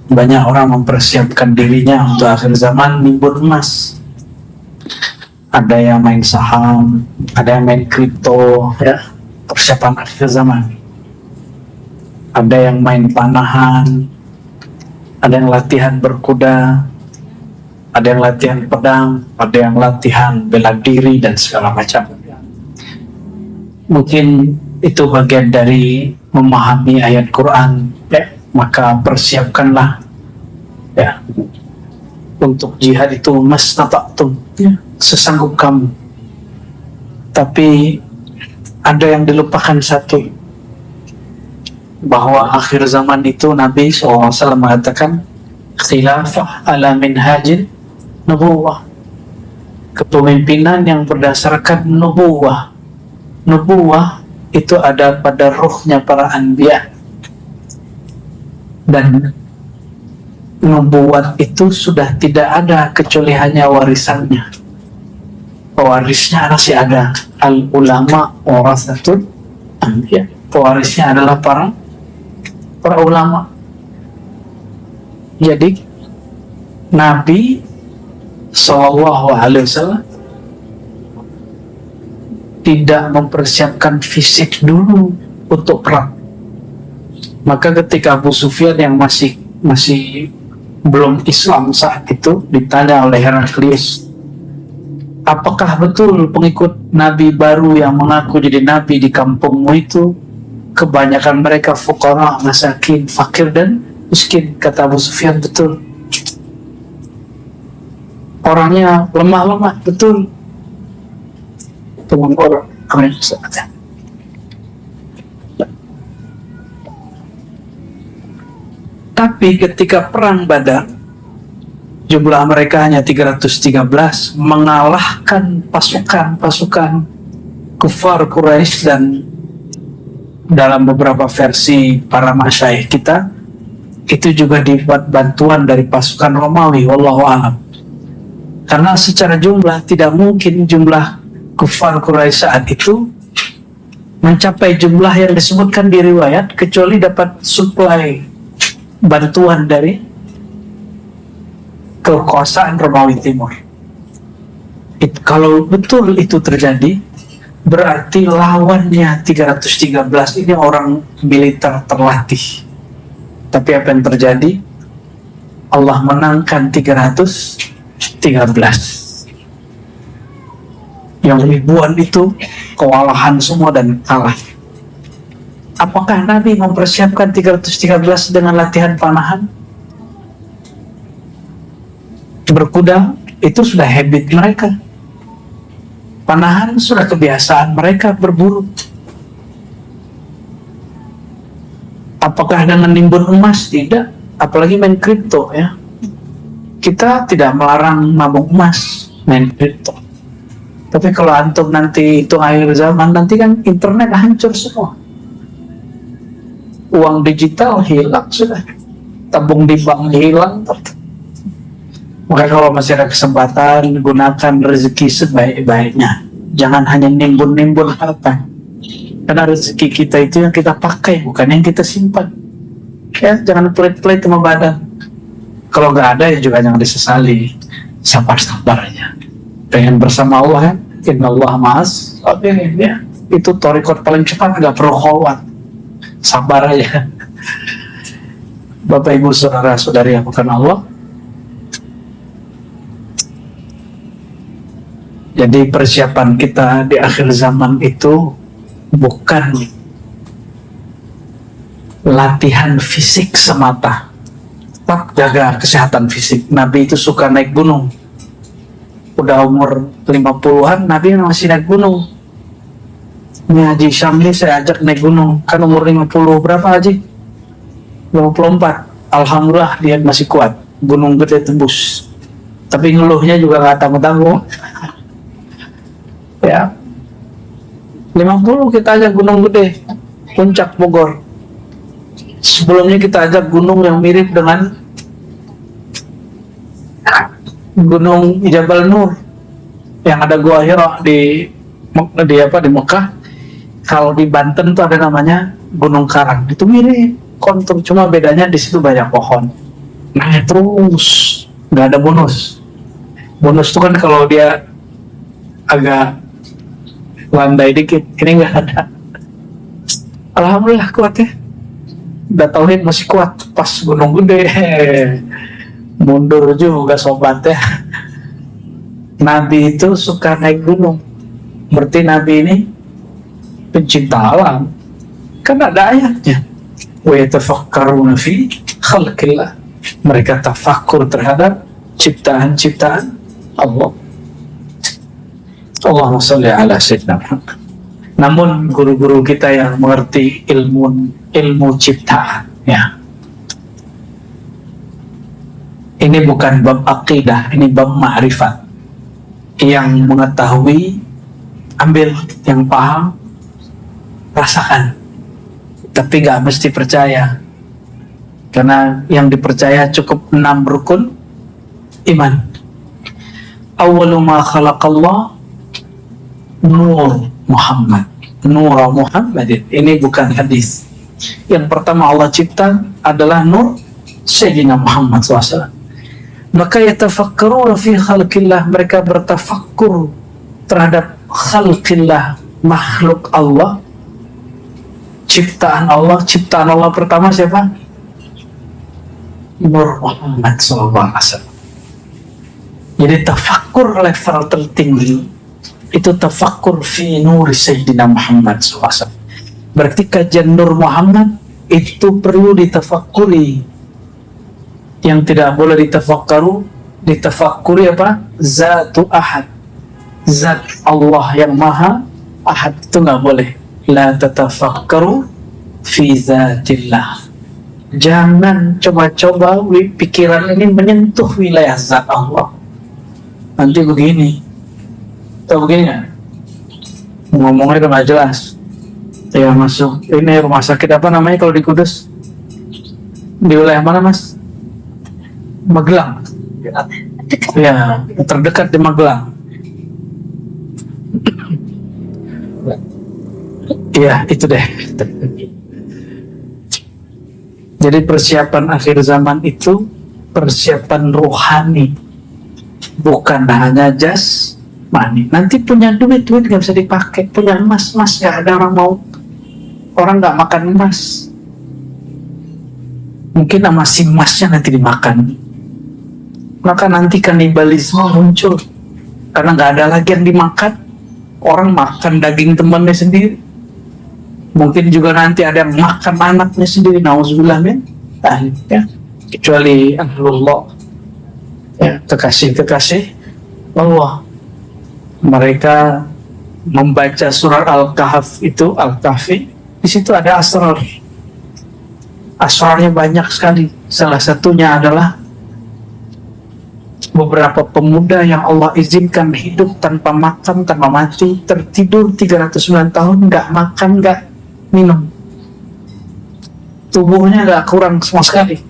Banyak orang mempersiapkan dirinya untuk akhir zaman nimbun emas. Ada yang main saham, ada yang main kripto, ya, persiapan akhir zaman. Ada yang main panahan, ada yang latihan berkuda, ada yang latihan pedang, ada yang latihan bela diri dan segala macam. Mungkin itu bagian dari memahami ayat Quran, ya, maka persiapkanlah, ya, untuk jihad itu mastata'tum, ya, sesanggup kamu. Tapi ada yang dilupakan satu, bahwa akhir zaman itu Nabi SAW mengatakan khilafah ala minhajin nubuwah, kepemimpinan yang berdasarkan nubuwah. Nubuwah itu ada pada ruhnya para anbiya, dan nubuat itu sudah tidak ada kecuali hanya warisannya. Pewarisnya masih ada. Al ulama warasatul anbiya, pewarisnya adalah para ulama. Jadi Nabi SAW tidak mempersiapkan fisik dulu untuk perang. Maka ketika Abu Sufyan yang masih belum Islam saat itu ditanya oleh Heraklius, apakah betul pengikut Nabi baru yang mengaku jadi Nabi di kampungmu itu kebanyakan mereka fuqara, masakin, fakir dan miskin? Kata Abu Sufyan, betul. Orangnya lemah-lemah, betul. Dengan orang tapi ketika perang Badar, jumlah mereka hanya 313, mengalahkan pasukan kufar Quraisy, dan dalam beberapa versi para masyayikh kita itu juga dibuat bantuan dari pasukan Romawi, wallahu a'lam. Karena secara jumlah tidak mungkin jumlah kufar Quraisy saat itu mencapai jumlah yang disebutkan di riwayat, kecuali dapat suplai bantuan dari kekuasaan Romawi Timur. Kalau betul itu terjadi, berarti lawannya 313 ini orang militer terlatih. Tapi apa yang terjadi? Allah menangkan 313. Yang ribuan itu kewalahan semua dan kalah. Apakah Nabi mempersiapkan 313 dengan latihan panahan? Berkuda itu sudah habit mereka. Panahan sudah kebiasaan mereka berburu. Apakah dengan nimbun emas? Tidak. Apalagi main kripto, ya. Kita tidak melarang nabung emas, main kripto. Tapi kalau antum nanti itu akhir zaman, nanti kan internet hancur semua. Uang digital hilang sudah. Tabung di bank hilang. Maka kalau masih ada kesempatan, gunakan rezeki sebaik-baiknya. Jangan hanya nimbun-nimbun harta. Karena rezeki kita itu yang kita pakai, bukan yang kita simpan. Ya, jangan pelit-pelit sama badan. Kalau nggak ada ya juga jangan disesali. Sabar-sabar aja. Pengen bersama Allah, kan? Inna Allah ma'as sabirin, ya. Itu thariqat paling cepat, nggak perlu kholwat. Sabar aja. Bapak Ibu saudara-saudari yang bukan Allah. Jadi persiapan kita di akhir zaman itu bukan latihan fisik semata. Tetap jaga kesehatan fisik. Nabi itu suka naik gunung. Udah umur 50-an, Nabi masih naik gunung. Ini Haji Syamli saya ajak naik gunung. Kan umur 50 berapa Haji? 54. Alhamdulillah dia masih kuat. Gunung gede tembus. Tapi ngeluhnya juga gak tanggung-tanggung. Ya, 50 kita ajak gunung gede, Puncak Bogor. Sebelumnya kita ajak gunung yang mirip dengan Gunung Jabal Nur yang ada Gua Hira di Mekah. Kalau di Banten tuh ada namanya Gunung Karang. Itu mirip kontur, cuma bedanya di situ banyak pohon. naik terus, nggak ada bonus. Bonus itu kan kalau dia agak landai dikit, ini nggak ada. Alhamdulillah kuat ya. Udah tauhid masih kuat, pas gunung gede mundur juga sobat ya. Nabi itu suka naik gunung, berarti Nabi ini pencinta alam. Kan ada ayatnya, wa yatafakkaruna fi khalqillah, mereka tafakkur terhadap ciptaan-ciptaan Allah. Allahumma sholli ala sayyidina Muhammad. Namun guru-guru kita yang mengerti ilmu ciptaan, ya, ini bukan bab akidah, ini bab ma'rifat. Yang mengetahui, ambil, yang paham, rasakan. Tapi gak mesti percaya, karena yang dipercaya cukup 6 rukun iman. Awwalu ma khalaqallah nur Muhammad, nur Muhammadin. Ini bukan hadis. Yang pertama Allah cipta adalah nur Sayyidina Muhammad SAW. Maka yatafakkaruna fi khalqillah, mereka bertafakkur terhadap khalqillah, makhluk Allah, ciptaan Allah. Ciptaan Allah pertama siapa? Nur Muhammad SAW. Jadi tafakkur level tertinggi itu tafakkur fi nur Sayyidina Muhammad SAW. Berarti kajian Nur Muhammad itu perlu ditafakuri. Yang tidak boleh ditafakuri apa? Zatu ahad, zat Allah yang maha ahad, itu nggak boleh. La tatafakkaru fi zatillah. Jangan coba-coba pikiran ini menyentuh wilayah zat Allah. Nanti begini, atau begini ya, ngomongnya udah gak jelas. Ya masuk ini rumah sakit apa namanya kalau di Kudus, di wilayah mana mas? Magelang ya, terdekat di Magelang. Ya itu deh. Jadi persiapan akhir zaman itu persiapan rohani, bukan hanya jasmani. Nanti punya duit gak bisa dipakai, punya emas gak ada orang mau. Orang gak makan emas, mungkin sama si emasnya nanti dimakan. Maka nanti kanibalisme muncul, karena gak ada lagi yang dimakan. Orang makan daging temannya sendiri. Mungkin juga nanti ada yang makan anaknya sendiri. Nauzubillah min dzalik, ya. Kecuali ahlullah, ya, kekasih Allah, mereka membaca surat Al-Kahf itu, Al-Kahfi, di situ ada asrar. Asrarnya banyak sekali. Salah satunya adalah beberapa pemuda yang Allah izinkan hidup tanpa makan, tanpa mati, tertidur 309 tahun, nggak makan, nggak minum, tubuhnya nggak kurang sama sekali.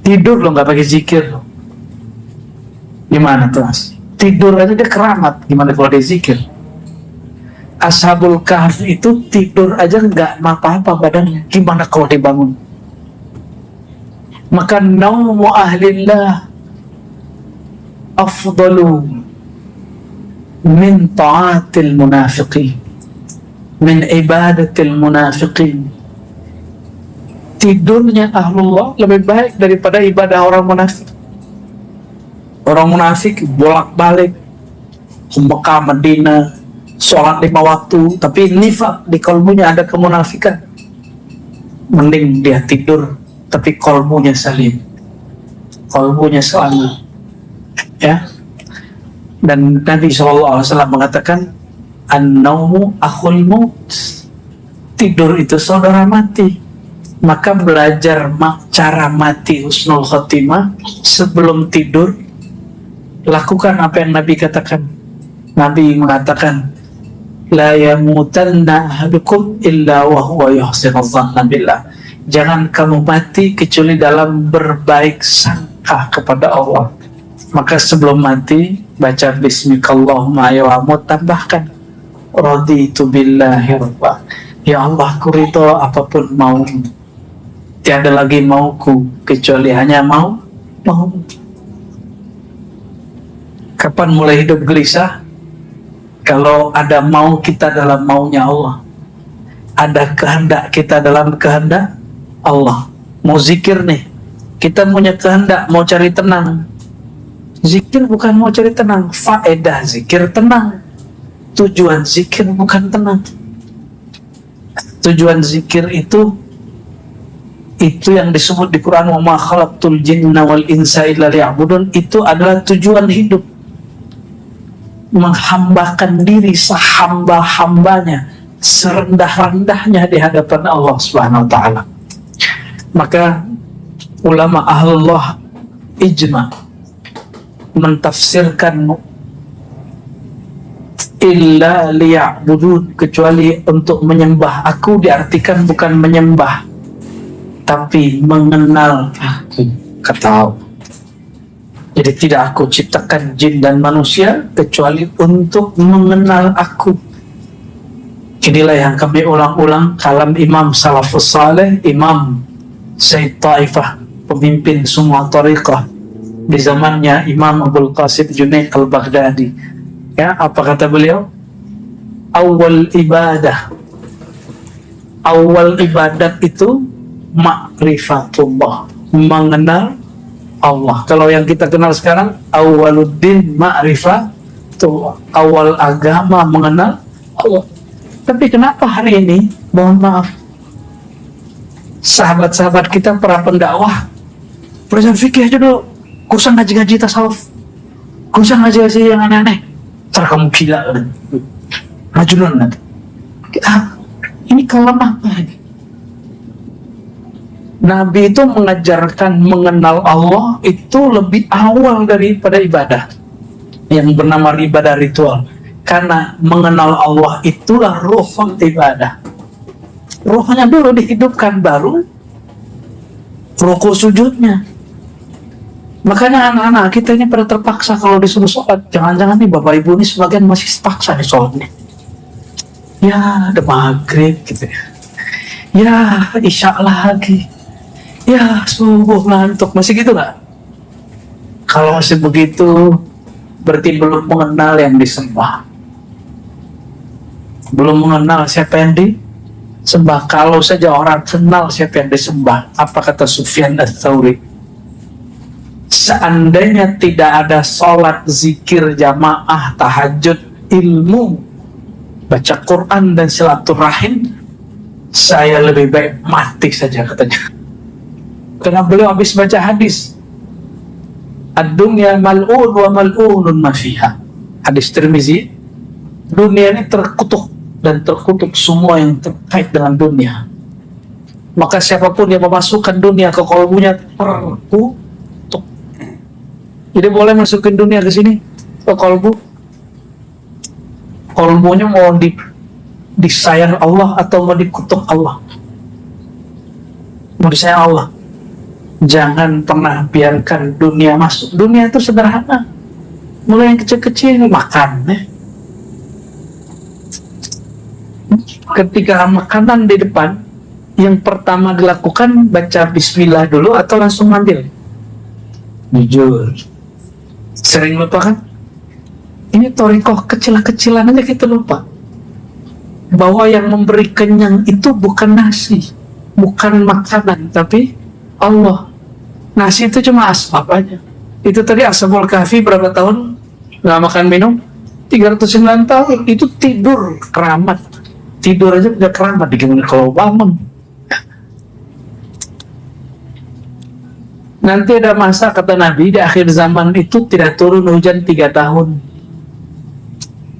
Tidur loh, nggak pakai zikir. Gimana tuh mas? Tidur aja dia keramat, gimana kalau dia zikir? Ashabul Kahf itu tidur aja nggak apa-apa badannya, gimana kalau dibangun? Maka naumu ahlillah afdalu min ta'atil munafiqin, min ibadatil munafiqin. Tidurnya ahlullah lebih baik daripada ibadah orang munafik. Orang munafik bolak-balik ke Mekah, Madinah, sholat 5 waktu, tapi nifak di kalbunya, ada kemunafikan. Mending dia tidur tapi kalbunya salim, kalbunya selamat, ya. Dan Nabi SAW mengatakan, an-naumu akhul maut, tidur itu saudara mati. Maka belajar cara mati husnul khotimah sebelum tidur. Lakukan apa yang Nabi katakan. Nabi mengatakan, la yamutanna ahadukum illa wa huwa yuhsinu dhanna billah. Jangan kamu mati kecuali dalam berbaik sangka kepada Allah. Maka sebelum mati baca bismikallahumma ayyawamut, tambahkan raditu billahi rabba, ya Allah, ku ridho apapun mau. Tiada lagi mauku kecuali hanya mau. Kapan mulai hidup gelisah? Kalau ada mau kita dalam maunya Allah, ada kehendak kita dalam kehendak Allah. Mau zikir nih, kita punya kehendak mau cari tenang. Zikir bukan mau cari tenang, faedah zikir tenang. Tujuan zikir bukan tenang. Tujuan zikir itu yang disebut di Quran, wa ma khalaqtul jinna wal insa illa liya'budun. Itu adalah tujuan hidup, menghambakan diri sehamba-hambanya, serendah-rendahnya di hadapan Allah Subhanahu wa ta'ala. Maka ulama ahlullah ijma mentafsirkan illa liya'budun, kecuali untuk menyembah aku, diartikan bukan menyembah tapi mengenal aku, kata Allah. Jadi tidak aku ciptakan jin dan manusia kecuali untuk mengenal aku. Inilah yang kami ulang-ulang kalam Imam Salafus Saleh, Imam Sayyid Taifah, pemimpin semua tariqah di zamannya Imam Abdul Qasim Junaid al-Baghdadi. Ya, apa kata beliau? Awal ibadat itu ma'rifatullah, mengenal Allah. Kalau yang kita kenal sekarang, awaluddin ma'rifah, itu awal agama mengenal Allah. Tapi kenapa hari ini, mohon maaf, sahabat-sahabat kita para pendakwah belajar fikih aja dulu, gak usah ngaji-ngaji tasawuf, gak usah ngaji-ngaji yang aneh-aneh, ntar kamu gila kan, majnun nanti. Ini kalam apa ini? Nabi itu mengajarkan mengenal Allah itu lebih awal daripada ibadah yang bernama ibadah ritual. Karena mengenal Allah itulah ruh ibadah. Ruhnya dulu dihidupkan, baru ruku sujudnya. Makanya anak-anak kita ini pada terpaksa kalau disuruh sholat. Jangan-jangan nih bapak ibu ini sebagian masih terpaksa di sholatnya. Ya, ada maghrib gitu ya. Ya, isya lagi. Ya, subuh ngantuk. Masih gitu nggak? Kalau masih begitu, berarti belum mengenal yang disembah. Belum mengenal siapa yang disembah. Kalau saja orang kenal siapa yang disembah, apa kata Sufyan ats-Tsauri? Seandainya tidak ada sholat, zikir, jamaah, tahajud, ilmu, baca Quran dan silaturahim, saya lebih baik mati saja, katanya. Karena beliau habis baca hadis, ad-dunya mal'un wa mal'unun ma fiha. Hadis Tirmizi, dunia ini terkutuk dan terkutuk semua yang terkait dengan dunia. Maka siapapun yang memasukkan dunia ke kalbunya terkutuk. Jadi boleh masukin dunia ke sini, ke kalbu. Kalbunya mau disayang Allah atau mau dikutuk Allah? Mau disayang Allah. Jangan pernah biarkan dunia masuk. Dunia itu sederhana. Mulai yang kecil-kecil, makan. Ketika makanan di depan, yang pertama dilakukan baca bismillah dulu atau langsung ambil? Jujur. Sering lupa kan? Ini thariqah kecil-kecilan aja kita lupa. Bahwa yang memberi kenyang itu bukan nasi, bukan makanan, tapi Allah. Nasi itu cuma asbab aja. Itu tadi Ashabul Kahfi berapa tahun nggak makan minum? 309 tahun. Itu tidur keramat. Tidur aja udah keramat. Gimana kalau bangun? Nanti ada masa, kata Nabi, di akhir zaman itu tidak turun hujan 3 tahun.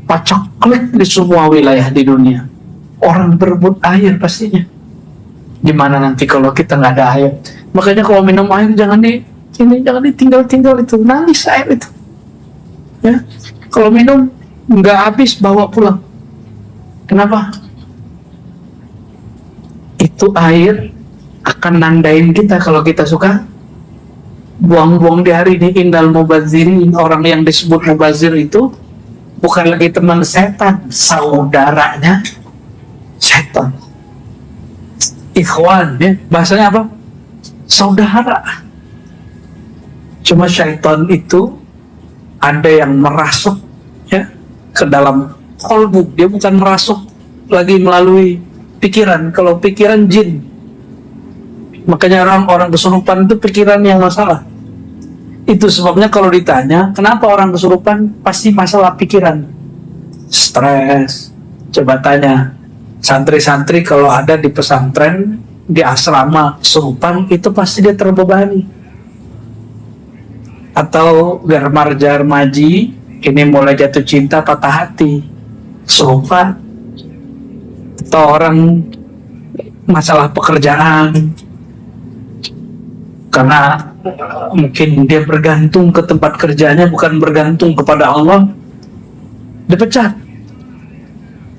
Paceklik di semua wilayah di dunia. Orang berebut air pastinya. Gimana nanti kalau kita nggak ada air? Makanya kalau minum air jangan ditinggal-tinggal itu, nangis air itu. Ya, kalau minum nggak habis bawa pulang. Kenapa? Itu air akan nandain kita kalau kita suka buang-buang di hari ini. Innal mubadzirin, orang yang disebut mubazir itu bukan lagi teman setan, saudaranya setan. Ikhwan, ya. Bahasanya apa? saudara. Cuma syaitan itu ada yang merasuk ya ke dalam kolbu. Dia bukan merasuk lagi melalui pikiran. Kalau pikiran jin. Makanya orang kesurupan itu pikiran yang masalah. Itu sebabnya kalau ditanya kenapa orang kesurupan, pasti masalah pikiran, stres. Coba tanya santri-santri kalau ada di pesantren, di asrama kesurupan, itu pasti dia terbebani. Atau remaja-remaji ini mulai jatuh cinta, patah hati, kesurupan. Atau orang masalah pekerjaan, karena mungkin dia bergantung ke tempat kerjanya, bukan bergantung kepada Allah, dipecat.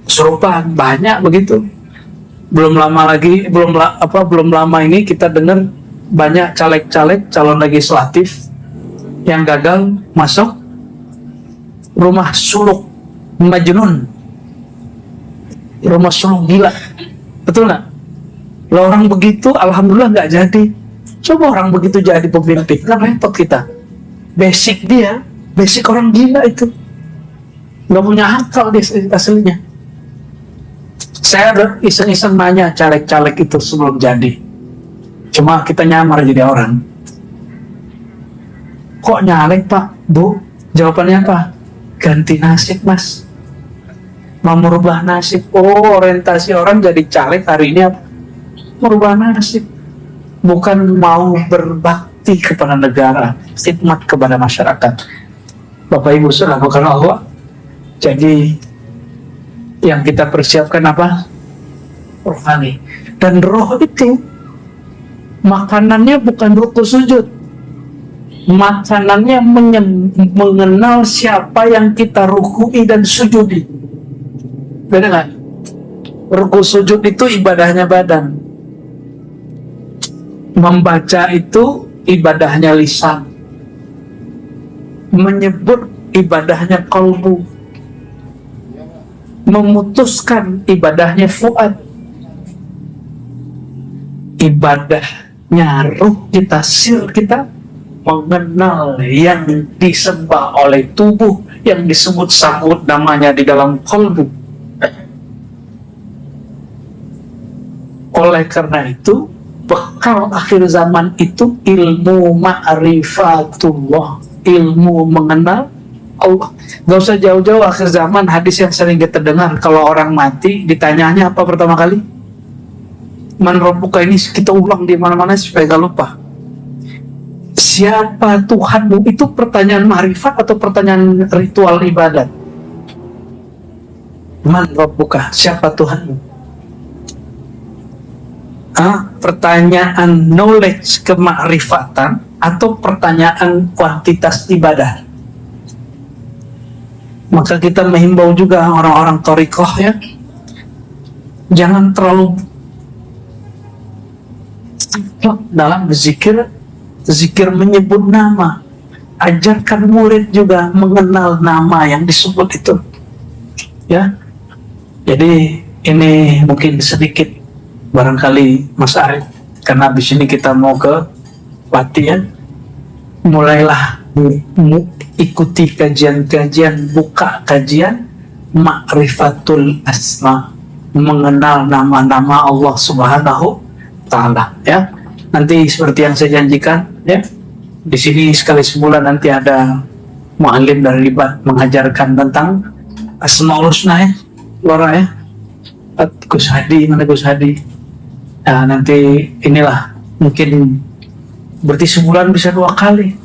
Kesurupan banyak begitu. Belum lama ini kita dengar banyak caleg-caleg calon legislatif yang gagal masuk rumah suluk majnun, rumah suluk gila. Betul nggak? Kalau orang begitu alhamdulillah nggak jadi. Coba orang begitu jadi pemimpin, kan repot kita. Basic orang gila itu, nggak punya akal dia aslinya. Saya ada iseng-iseng nanya caleg-caleg itu sebelum jadi. Cuma kita nyamar jadi orang. Kok nyalek Pak, Bu? Jawabannya apa? Ganti nasib Mas. Mau merubah nasib. Oh, orientasi orang jadi caleg hari ini apa? Merubah nasib. Bukan mau berbakti kepada negara, khidmat kepada masyarakat. Bapak Ibu saudara bukan Allah. Jadi yang kita persiapkan apa? Rohani. Dan roh itu makanannya bukan ruku sujud. Makanannya mengenal siapa yang kita rukui dan sujudi. Beda nggak? Ruku sujud itu ibadahnya badan. Membaca itu ibadahnya lisan, menyebut ibadahnya kalbu, memutuskan ibadahnya fuad, ibadahnya ruh kita, sir kita, mengenal yang disembah oleh tubuh, yang disebut-sebut namanya di dalam kalbu. Oleh karena itu bekal akhir zaman itu ilmu ma'rifatullah, ilmu mengenal Allah. Gak usah jauh-jauh akhir zaman, hadis yang sering kita dengar, kalau orang mati ditanyanya apa pertama kali? Man rabbuka, ini kita ulang di mana-mana supaya gak lupa. Siapa Tuhanmu? Itu pertanyaan ma'rifat atau pertanyaan ritual ibadat? Man rabbuka, siapa Tuhanmu? Pertanyaan knowledge kemakrifatan atau pertanyaan kuantitas ibadah. Maka kita menghimbau juga orang-orang thariqah ya, jangan terlalu dalam berzikir, zikir menyebut nama. Ajarkan murid juga mengenal nama yang disebut itu ya. Jadi ini mungkin sedikit barangkali Mas Arif, karena habis ini kita mau ke Pati ya. Mulailah ikuti kajian-kajian, buka kajian Ma'rifatul Asma, mengenal nama-nama Allah Subhanahu Ta'ala ya. Nanti seperti yang saya janjikan ya, di sini sekali sebulan nanti ada mu'alim dari Libat mengajarkan tentang Asmaul Husna ya, Lora ya. Gus Hadi, mana Gus Hadi? Nah, nanti inilah mungkin berarti sebulan bisa 2 kali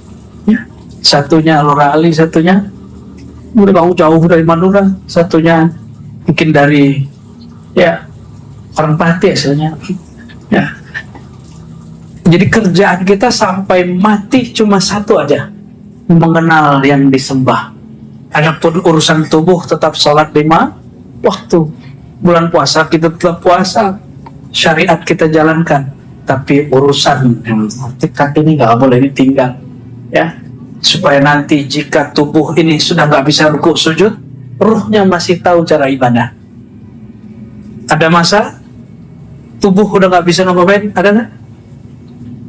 ya. Satunya Lora Ali, satunya udah jauh dari Madura, satunya mungkin dari ya orang Pati hasilnya ya. Jadi kerjaan kita sampai mati cuma satu aja, mengenal yang disembah. Adapun urusan tubuh tetap sholat 5 waktu, bulan puasa kita tetap puasa, syariat kita jalankan, tapi urusan yang tingkat ini nggak boleh ditinggal ya, supaya nanti jika tubuh ini sudah nggak bisa rukuk sujud, ruhnya masih tahu cara ibadah. Ada masa tubuh udah nggak bisa ngapain, ada nggak?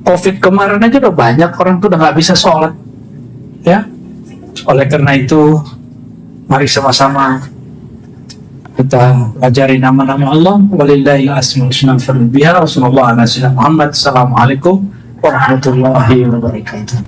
COVID kemarin aja udah banyak orang tuh udah nggak bisa sholat, ya. Oleh karena itu, mari sama-sama kita pelajari nama-nama Allah. Walillahil asmaul husna fad'uhu biha. Wassallallahu ala sayyidina Muhammad. Assalamualaikum warahmatullahi wabarakatuh.